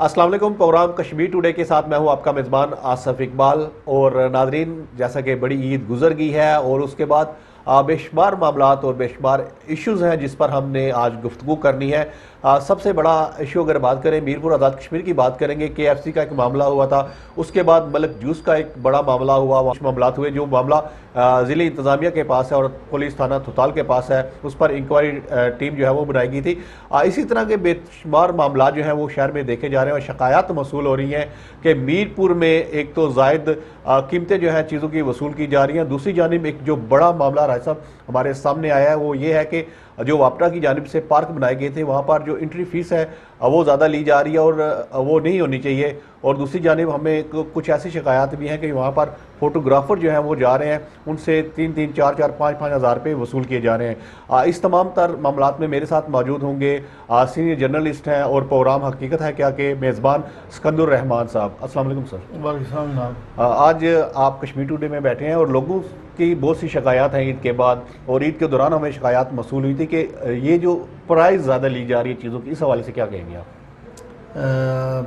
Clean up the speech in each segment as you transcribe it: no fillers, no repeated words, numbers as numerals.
السلام علیکم۔ Programme Kashmir today کے ساتھ میں ہوں آپ کا میزبان آصف اقبال۔ اور ناظرین، جیسا کہ بڑی عید گزر گئی ہے اور اس کے بعد بے شمار معاملات اور بے شمار ایشوز ہیں جس پر ہم نے آج گفتگو کرنی ہے۔ سب سے بڑا ایشو اگر بات کریں میرپور آزاد کشمیر کی بات کریں گے، KFC کا ایک معاملہ ہوا تھا، اس کے بعد ملک جوس کا ایک بڑا معاملہ ہوا، معاملات ہوئے جو معاملہ ضلع انتظامیہ کے پاس ہے اور پولیس تھانہ تھوتال کے پاس ہے، اس پر انکوائری ٹیم جو ہے وہ بنائی گئی تھی۔ اسی طرح کے بے شمار معاملات جو ہیں وہ شہر میں دیکھے جا رہے ہیں اور شکایات موصول ہو رہی ہیں کہ میرپور میں ایک تو زائد قیمتیں جو ہیں چیزوں کی وصول کی جا رہی ہیں، دوسری جانب ایک جو بڑا معاملہ راج صاحب ہمارے سامنے آیا ہے وہ یہ ہے کہ جو واپڈا کی جانب سے پارک بنائے گئے تھے وہاں پر جو انٹری فیس ہے وہ زیادہ لی جا رہی ہے اور وہ نہیں ہونی چاہیے، اور دوسری جانب ہمیں کچھ ایسی شکایات بھی ہیں کہ وہاں پر فوٹوگرافر جو ہیں وہ جا رہے ہیں، ان سے 3-3 4-4 5-5 ہزار روپے وصول کیے جا رہے ہیں۔ اس تمام تر معاملات میں میرے ساتھ موجود ہوں گے سینئر جرنلسٹ ہیں اور پروگرام حقیقت ہے کیا کے میزبان سکندر الرحمان صاحب۔ السلام علیکم سر۔ وعلیکم السلام۔ آج آپ کشمیر ٹوڈے میں بیٹھے ہیں اور لوگوں کی بہت سی شکایات ہیں عید کے بعد، اور عید کے دوران ہمیں شکایات موصول ہوئی تھی کہ یہ جو پرائز زیادہ لی جا رہی ہے چیزوں کی، اس حوالے سے کیا کہیں گے آپ؟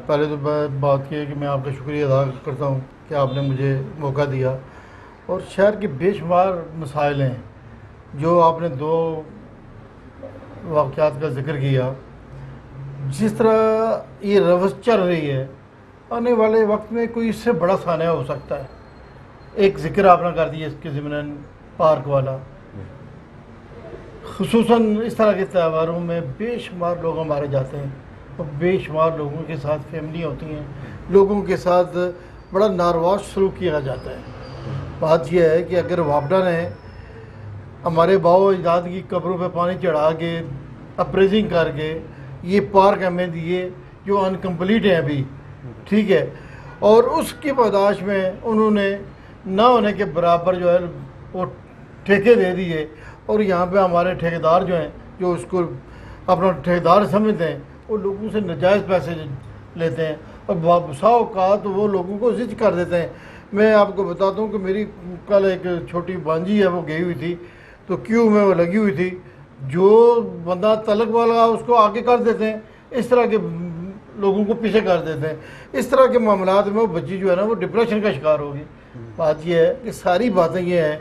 پہلے تو بات یہ ہے کہ میں آپ کا شکریہ ادا کرتا ہوں کہ آپ نے مجھے موقع دیا، اور شہر کے بے شمار مسائل ہیں جو آپ نے دو واقعات کا ذکر کیا۔ جس طرح یہ روش چل رہی ہے آنے والے وقت میں کوئی اس سے بڑا سانحہ ہو سکتا ہے۔ ایک ذکر آپ نے کر دیا اس کے ضمن پارک والا، خصوصاً اس طرح کے تہواروں میں بے شمار لوگ ہمارے جاتے ہیں اور بے شمار لوگوں کے ساتھ فیملی ہوتی ہیں، لوگوں کے ساتھ بڑا ناروا سلوک کیا جاتا ہے۔ بات یہ ہے کہ اگر واپڈا نے ہمارے باؤ اجداد کی قبروں پہ پانی چڑھا کے اپریزنگ کر کے یہ پارک ہمیں دیے جو انکمپلیٹ ہیں ابھی، ٹھیک ہے، اور اس کی پاداش میں انہوں نے نہ ہونے کے برابر جو ہے وہ ٹھیکے دے دیے، اور یہاں پہ ہمارے ٹھیکیدار جو ہیں جو اس کو اپنا ٹھیکیدار سمجھتے ہیں وہ لوگوں سے ناجائز پیسے لیتے ہیں اور بسا اوقات وہ لوگوں کو زج کر دیتے ہیں۔ میں آپ کو بتاتا ہوں کہ میری کل ایک چھوٹی بانجی ہے وہ گئی ہوئی تھی تو کیوں میں وہ لگی ہوئی تھی، جو بندہ تلک والا اس کو آگے کر دیتے ہیں، اس طرح کے لوگوں کو پیچھے کر دیتے ہیں۔ اس طرح کے معاملات میں وہ بچی جو ہے نا وہ ڈپریشن کا شکار ہوگی۔ بات یہ ہے کہ ساری باتیں یہ ہیں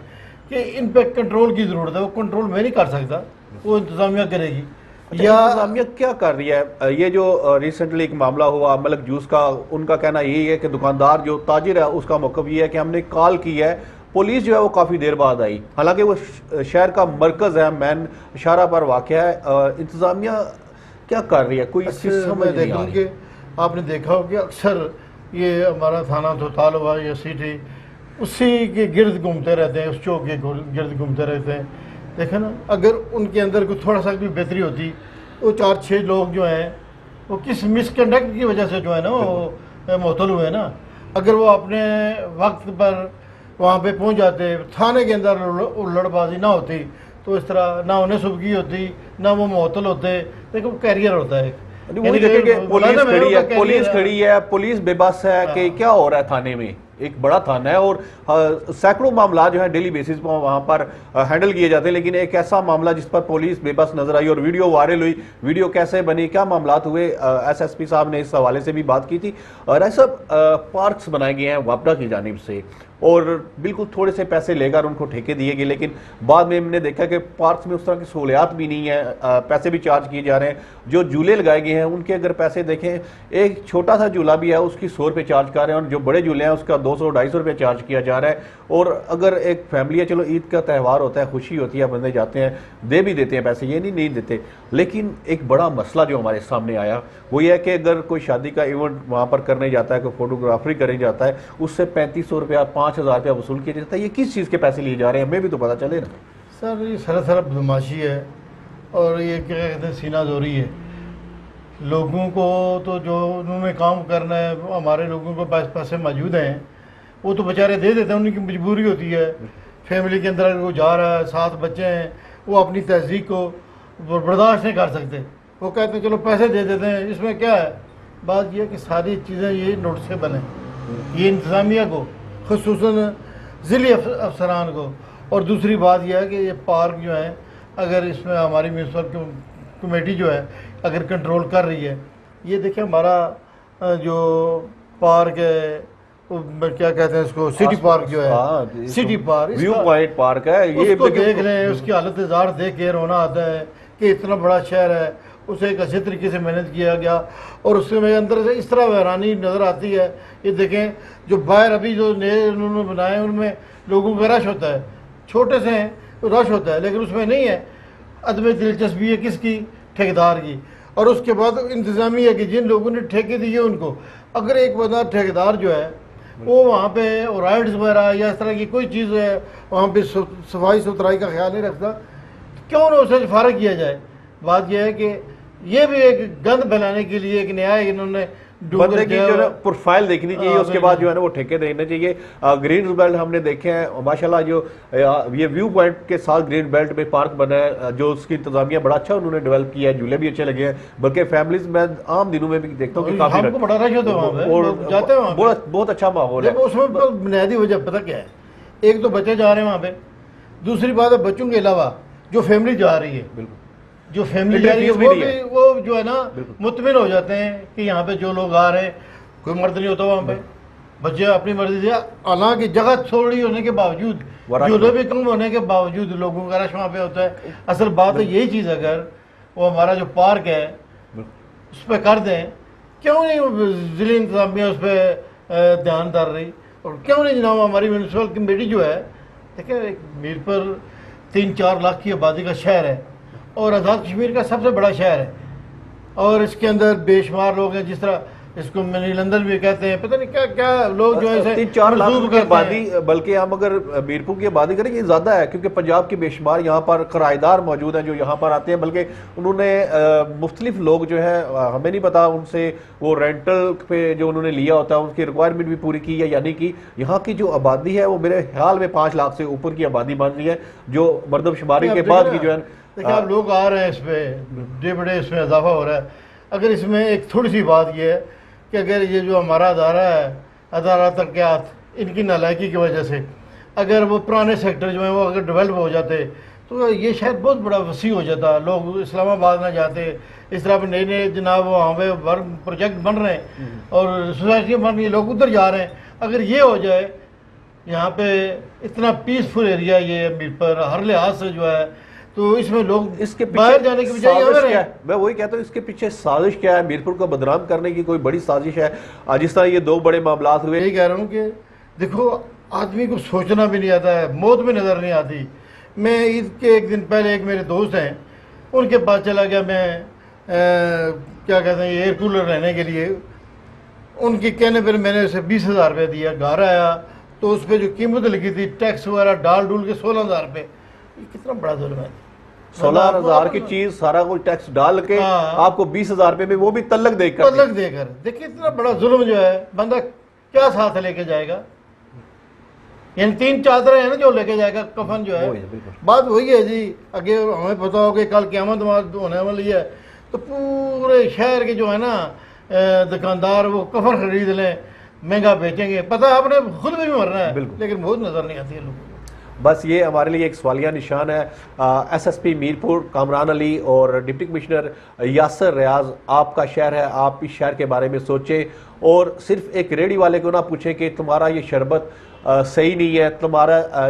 کہ ان پہ کنٹرول کی ضرورت ہے، وہ کنٹرول میں نہیں کر سکتا، وہ انتظامیہ کرے گی۔ یا انتظامیہ کیا کر رہی ہے؟ یہ جو ریسنٹلی ایک معاملہ ہوا ملک جوس کا، ان کا کہنا یہی ہے کہ دکاندار جو تاجر ہے اس کا موقف یہ ہے کہ ہم نے کال کی ہے، پولیس جو ہے وہ کافی دیر بعد آئی، حالانکہ وہ شہر کا مرکز ہے، مین اشارہ پر واقع ہے۔ انتظامیہ کیا کر رہی ہے؟ کوئی سمجھ نہیں آ رہی۔ آپ نے دیکھا ہو کہ اکثر یہ ہمارا تھانہ تھوتال ہوا یا سٹی اسی کے گرد گھومتے رہتے ہیں، اس چوک کے گرد گھومتے رہتے ہیں۔ دیکھیں نا، اگر ان کے اندر کوئی تھوڑا سا بھی بہتری ہوتی، وہ 4-6 لوگ جو ہیں وہ کس مس کنڈکٹ کی وجہ سے جو ہے نا وہ معطل ہوئے نا۔ اگر وہ اپنے وقت پر وہاں پہ پہنچ جاتے، تھانے کے اندر الڑ بازی نہ ہوتی، تو اس طرح نہ انہیں سبکی ہوتی نہ وہ معطل ہوتے۔ دیکھو کیریئر ہوتا ہے، پولیس کھڑی ہے، پولیس بے بس ہے کہ کیا ہو رہا ہے تھانے میں۔ ایک بڑا تھانہ ہے اور سینکڑوں معاملات جو ہیں ڈیلی بیسس پر وہاں پر ہینڈل کیے جاتے ہیں، لیکن ایک ایسا معاملہ جس پر پولیس بے بس نظر آئی اور ویڈیو وائرل ہوئی، ویڈیو کیسے بنی، کیا معاملات ہوئے، SSP صاحب نے اس حوالے سے بھی بات کی تھی۔ راج صاحب، پارکس بنائے گئے ہیں واپڈا کی جانب سے اور بالکل تھوڑے سے پیسے لے کر ان کو ٹھیکے دیے گئے، لیکن بعد میں ہم نے دیکھا کہ پارکس میں اس طرح کی سہولیات بھی نہیں ہیں، پیسے بھی چارج کیے جا رہے ہیں۔ جو جھولے لگائے گئے ہیں ان کے اگر پیسے دیکھیں، ایک چھوٹا سا جھولا بھی ہے اس کی 100 روپے چارج کر رہے ہیں، اور جو بڑے جھولے ہیں اس کا 200-250 روپے چارج کیا جا رہا ہے۔ اور اگر ایک فیملی ہے، چلو عید کا تہوار ہوتا ہے، خوشی ہوتی ہے، بندے جاتے ہیں، دے بھی دیتے ہیں پیسے، یہ نہیں دیتے، لیکن ایک بڑا مسئلہ جو ہمارے سامنے آیا وہ یہ ہے کہ اگر کوئی شادی کا ایونٹ وہاں پر کرنے جاتا ہے، کوئی فوٹوگرافری کرنے جاتا ہے، اس سے 3500 روپیہ 5000 روپیہ وصول کیا جاتا ہے۔ یہ کس چیز کے پیسے لیے جا رہے ہیں؟ ہمیں بھی تو پتہ چلے نا سر۔ یہ سراسر بدماشی ہے اور یہ کیا کہتے ہیں سینہ زوری ہے۔ لوگوں کو تو جو انہوں نے کام کرنا ہے، ہمارے لوگوں کو پیسے موجود ہیں، وہ تو بیچارے دے دیتے ہیں، ان کی مجبوری ہوتی ہے۔ فیملی کے اندر وہ جا رہا ہے، 7 بچے ہیں، وہ اپنی تہذیب کو برداشت نہیں کر سکتے، وہ کہتے ہیں چلو پیسے دے دیتے ہیں، اس میں کیا ہے۔ بات یہ ہے کہ ساری چیزیں یہ نوٹسیبل ہیں، یہ انتظامیہ کو، خصوصاً ضلعی افسران کو۔ اور دوسری بات یہ ہے کہ یہ پارک جو ہے، اگر اس میں ہماری میونسپل کمیٹی جو ہے اگر کنٹرول کر رہی ہے، یہ دیکھیں ہمارا جو پارک ہے کیا کہتے ہیں اس کو، سٹی پارک جو ہے، city park, view point park ہے، اس کو دیکھ رہے ہیں، اس کی حالت زار دیکھ کے رونا آتا ہے کہ اتنا بڑا شہر ہے، اسے ایک اچھے طریقے سے مینیج کیا گیا، اور اس میں اندر سے اس طرح ویرانی نظر آتی ہے. یہ دیکھیں جو باہر ابھی جو نئے انہوں نے بنائے ان میں لوگوں کا رش ہوتا ہے، چھوٹے سے ہیں رش ہوتا ہے، لیکن اس میں نہیں ہے. عدم دلچسپی ہے کس کی؟ ٹھیکیدار کی. اور اس کے بعد انتظامیہ کی، جن لوگوں نے ٹھیکے دیے ان کو. اگر ایک بندہ ٹھیکیدار جو ہے وہ وہاں پہ رائڈز وغیرہ یا اس طرح کی کوئی چیز ہے وہاں پہ صفائی ستھرائی کا خیال نہیں رکھتا، کیوں نہ اسے فارغ کیا جائے؟ بات یہ ہے کہ یہ بھی ایک گند پھیلانے کے لیے ایک نیا انہوں نے بندے کی جو ہے پروفائل دیکھنی چاہیے، اس کے بعد جو ہے نا وہ ٹھیکے دینا چاہیے. گرین بیلٹ ہم نے دیکھے ہیں ماشاءاللہ، جو یہ ویو پوائنٹ کے ساتھ گرین بیلٹ میں پارک بنا ہے، جو اس کی انتظامیہ بڑا اچھا انہوں نے ڈیولپ کیا ہے، جھولے بھی اچھے لگے ہیں، بلکہ فیملیز میں عام دنوں میں بھی دیکھتا ہوں کہ کافی ہم کو بڑا رش ہوتا ہے وہاں پہ، لوگ جاتے ہیں وہاں پہ، بہت اچھا ماحول ہے. اس میں بنیادی وجہ پتہ کیا ہے؟ ایک تو بچے جا رہے ہیں وہاں پہ، دوسری بات ہے بچوں کے علاوہ جو فیملی جا رہی ہے، بالکل جو فیملی جا رہی ہے وہ جو ہے نا مطمئن ہو جاتے ہیں کہ یہاں پہ جو لوگ آ رہے ہیں، کوئی مرد نہیں ہوتا وہاں پہ، بچے اپنی مرضی سے، حالانکہ جگہ تھوڑی ہونے کے باوجود، جھولے بھی کم ہونے کے باوجود لوگوں کا رش وہاں پہ ہوتا ہے. اصل بات ہے یہی چیز، اگر وہ ہمارا جو پارک ہے اس پہ کر دیں، کیوں نہیں ضلع انتظامیہ اس پہ دھیان ڈال رہی؟ اور کیوں نہیں جناب ہماری میونسپل کمیٹی جو ہے، دیکھیں ایک میرپور 3-4 لاکھ کی آبادی کا شہر ہے اور آزاد کشمیر کا سب سے بڑا شہر ہے، اور اس کے اندر بے شمار لوگ ہیں، جس طرح اس کو منی لندن بھی کہتے ہیں، پتہ نہیں کیا کیا لوگ جو ہے 3-4 لاکھ کی آبادی، بلکہ ہم اگر میرپور کی آبادی کریں یہ زیادہ ہے، کیونکہ پنجاب کے بے شمار یہاں پر کرایہ دار موجود ہیں جو یہاں پر آتے ہیں، بلکہ انہوں نے مختلف لوگ جو ہے ہمیں نہیں پتا ان سے وہ رینٹل پہ جو انہوں نے لیا ہوتا ہے ان کی ریکوائرمنٹ بھی پوری کی ہے یا نہیں کی. یہاں کی جو آبادی ہے وہ میرے خیال میں 5 لاکھ سے اوپر کی آبادی بن رہی ہے، جو مردم شماری کے بعد کی جو ہے. دیکھیں آپ لوگ آ رہے ہیں، اس پہ بڑے اس میں اضافہ ہو رہا ہے. اگر اس میں ایک تھوڑی سی بات یہ ہے کہ اگر یہ جو ہمارا ادارہ ہے، ادارہ ترقیات، ان کی نالائکی کی وجہ سے اگر وہ پرانے سیکٹر جو ہیں وہ اگر ڈیولپ ہو جاتے تو یہ شاید بہت بڑا وسیع ہو جاتا، لوگ اسلام آباد نہ جاتے. اس طرح پہ نئے جناب وہاں پہ پروجیکٹ بن رہے ہیں اور سوسائٹیاں بن رہی ہیں، لوگ ادھر جا رہے ہیں. اگر یہ ہو جائے، یہاں پہ اتنا پیسفل ایریا یہ میرپور ہر لحاظ سے جو ہے، تو اس میں لوگ اس کے باہر جانے کی بجائے یہاں کیا ہے؟ میں وہی کہتا ہوں اس کے پیچھے سازش کیا ہے؟ میرپور کو بدنام کرنے کی کوئی بڑی سازش ہے؟ جس طرح یہ 2 بڑے معاملات ہوئے. یہی کہہ رہا ہوں کہ دیکھو آدمی کو سوچنا بھی نہیں آتا ہے، موت بھی نظر نہیں آتی. میں عید کے ایک دن پہلے ایک میرے دوست ہیں، ان کے پاس چلا گیا میں کیا کہتے ہیں ایئر کولر لینے کے لیے. ان کے کہنے پر میں نے اسے 20,000 روپے دیا. گھر آیا تو اس پہ جو قیمت لگی تھی ٹیکس وغیرہ ڈال ڈول کے 16,000 روپے. یہ کتنا بڑا ظلم ہے! 16,000 کی چیز سارا کچھ ٹیکس ڈال کے آپ کو 20,000 روپے میں، وہ بھی تلک دے کر. دیکھیں اتنا بڑا ظلم جو ہے، بندہ کیا ساتھ لے کے جائے گا؟ یعنی 3 چادریں ہیں نا جو لے کے جائے گا کفن جو ہے. بات وہی ہے جی، اگر ہمیں پتا ہو کہ کل قیامت ہونے والی ہے تو پورے شہر کے جو ہے نا دکاندار وہ کفن خرید لیں، مہنگا بیچیں گے. پتہ ہے آپ نے خود بھی مرنا ہے، لیکن بہت نظر نہیں آتی ہے لوگوں کو. بس یہ ہمارے لیے ایک سوالیہ نشان ہے. S S P Mirpur Kamran Ali اور ڈپٹی کمشنر یاسر ریاض، آپ کا شہر ہے، آپ اس شہر کے بارے میں سوچیں، اور صرف ایک ریڑھی والے کو نہ پوچھیں کہ تمہارا یہ شربت صحیح نہیں ہے،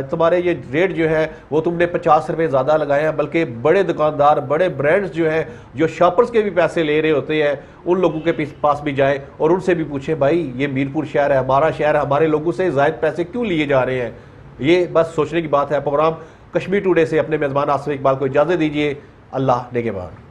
تمہارے یہ ریٹ جو ہے وہ تم نے 50 روپے زیادہ لگائے ہیں، بلکہ بڑے دکاندار، بڑے برانڈز جو ہیں جو شاپرز کے بھی پیسے لے رہے ہوتے ہیں، ان لوگوں کے پاس بھی جائیں اور ان سے بھی پوچھیں بھائی یہ میرپور شہر ہے، ہمارا شہر ہے، ہمارے لوگوں سے زائد پیسے کیوں لیے جا رہے ہیں؟ یہ بس سوچنے کی بات ہے. پروگرام کشمیر ٹوڈے سے اپنے میزبان آصف اقبال کو اجازت دیجیے. اللہ نگہبان.